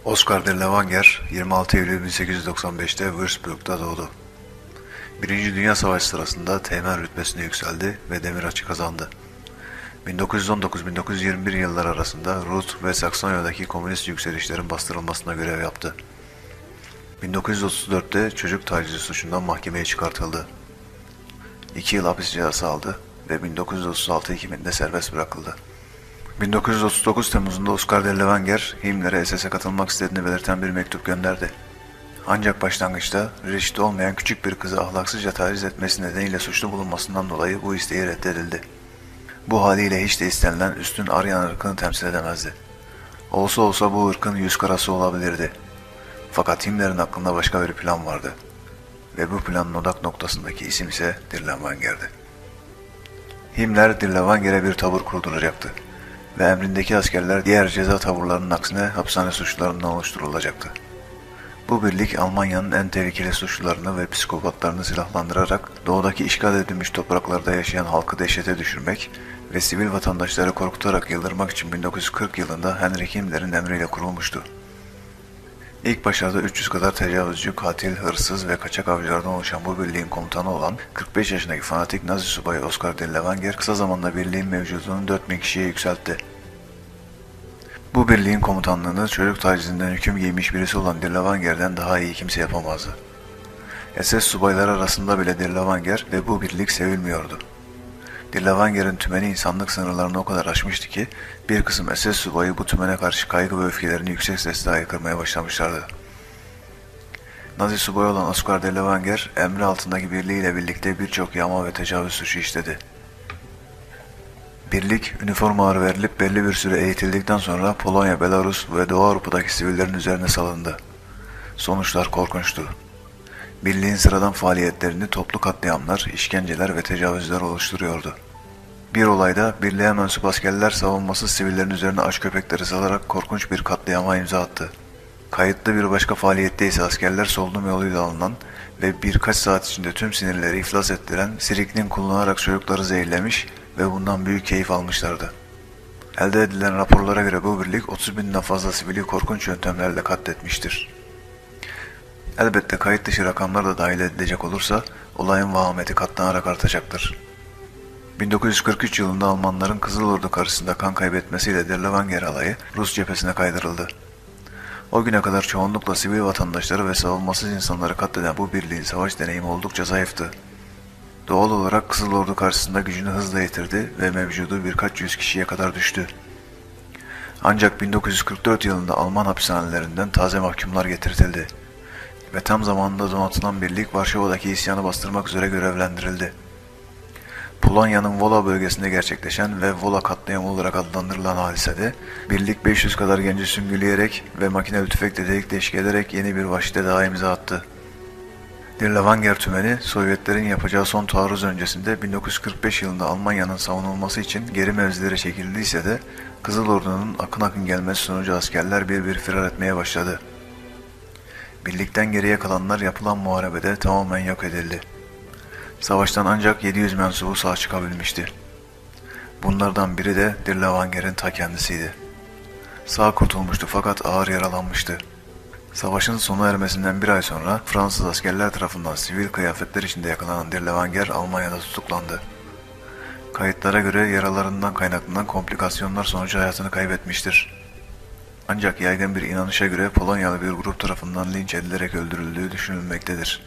Oskar de Levanger 26 Eylül 1895'te Würzburg'da doğdu. Birinci Dünya Savaşı sırasında teğmen rütbesine yükseldi ve demir açı kazandı. 1919-1921 yılları arasında Rut ve Saksonya'daki komünist yükselişlerin bastırılmasına görev yaptı. 1934'te çocuk tacizi suçundan mahkemeye çıkartıldı. 2 yıl hapis cezası aldı ve 1936 Ekim'inde serbest bırakıldı. 1939 Temmuz'unda Oskar de Levanger, Himmler'e SS'e katılmak istediğini belirten bir mektup gönderdi. Ancak başlangıçta reşit olmayan küçük bir kızı ahlaksızca taciz etmesi nedeniyle suçlu bulunmasından dolayı bu isteği reddedildi. Bu haliyle hiç de istenilen üstün Aryan ırkını temsil edemezdi. Olsa olsa bu ırkın yüz karası olabilirdi. Fakat Himmler'in aklında başka bir plan vardı. Ve bu planın odak noktasındaki isim ise de Levanger'di. Himmler de Levanger'e bir tabur kurduracaktı ve emrindeki askerler diğer ceza taburlarının aksine hapishane suçlularından oluşturulacaktı. Bu birlik Almanya'nın en tehlikeli suçlularını ve psikopatlarını silahlandırarak doğudaki işgal edilmiş topraklarda yaşayan halkı dehşete düşürmek ve sivil vatandaşları korkutarak yıldırmak için 1940 yılında Heinrich Himmler'in emriyle kurulmuştu. İlk başlarda 300 kadar tecavüzcü, katil, hırsız ve kaçak avcılardan oluşan bu birliğin komutanı olan 45 yaşındaki fanatik Nazi subayı Oskar de Levanger kısa zamanda birliğin mevcudunu 4000 kişiye yükseltti. Bu birliğin komutanlığını çocuk tacizinden hüküm giymiş birisi olan de Levanger'den daha iyi kimse yapamazdı. SS subayları arasında bile de Levanger ve bu birlik sevilmiyordu. De Levanger'in tümeni insanlık sınırlarını o kadar aşmıştı ki bir kısım SS subayı bu tümene karşı kaygı ve öfkelerini yüksek sesle haykırmaya başlamışlardı. Nazi subayı olan Oskar de Levanger emri altındaki birliğiyle birlikte birçok yağma ve tecavüz suçu işledi. Birlik, üniformalar verilip belli bir süre eğitildikten sonra Polonya, Belarus ve Doğu Avrupa'daki sivillerin üzerine salındı. Sonuçlar korkunçtu. Birliğin sıradan faaliyetlerini toplu katliamlar, işkenceler ve tecavüzler oluşturuyordu. Bir olayda birliğe mensup askerler savunmasız sivillerin üzerine aç köpekleri salarak korkunç bir katliama imza attı. Kayıtlı bir başka faaliyette ise askerler solunum yoluyla alınan ve birkaç saat içinde tüm sinirleri iflas ettiren siriknin kullanarak çocukları zehirlemiş ve bundan büyük keyif almışlardı. Elde edilen raporlara göre bu birlik 30.000'den fazla sivili korkunç yöntemlerle katletmiştir. Elbette kayıt dışı rakamlar da dahil edilecek olursa olayın vahameti katlanarak artacaktır. 1943 yılında Almanların Kızıl Ordu karşısında kan kaybetmesiyle de Levanger alayı Rus cephesine kaydırıldı. O güne kadar çoğunlukla sivil vatandaşları ve savunmasız insanları katleden bu birliğin savaş deneyimi oldukça zayıftı. Doğal olarak Kızıl Ordu karşısında gücünü hızla yitirdi ve mevcudu birkaç yüz kişiye kadar düştü. Ancak 1944 yılında Alman hapishanelerinden taze mahkumlar getirtildi ve tam zamanında donatılan birlik Varşova'daki isyanı bastırmak üzere görevlendirildi. Polonya'nın Wola bölgesinde gerçekleşen ve Wola katliamı olarak adlandırılan hadisede birlik 500 kadar genci süngüleyerek ve makineli tüfekle delik deşik ederek yeni bir vahşete daha imza attı. De Levanger tümeni Sovyetlerin yapacağı son taarruz öncesinde 1945 yılında Almanya'nın savunulması için geri mevzilere çekildiyse de Kızıl Ordu'nun akın akın gelmesi sonucu askerler bir firar etmeye başladı. Birlikten geriye kalanlar yapılan muharebede tamamen yok edildi. Savaştan ancak 700 mensubu sağ çıkabilmişti. Bunlardan biri de de Levanger'in ta kendisiydi. Sağ kurtulmuştu fakat ağır yaralanmıştı. Savaşın sona ermesinden bir ay sonra Fransız askerler tarafından sivil kıyafetler içinde yakalanan de Levanger Almanya'da tutuklandı. Kayıtlara göre yaralarından kaynaklanan komplikasyonlar sonucu hayatını kaybetmiştir. Ancak yaygın bir inanışa göre Polonyalı bir grup tarafından linç edilerek öldürüldüğü düşünülmektedir.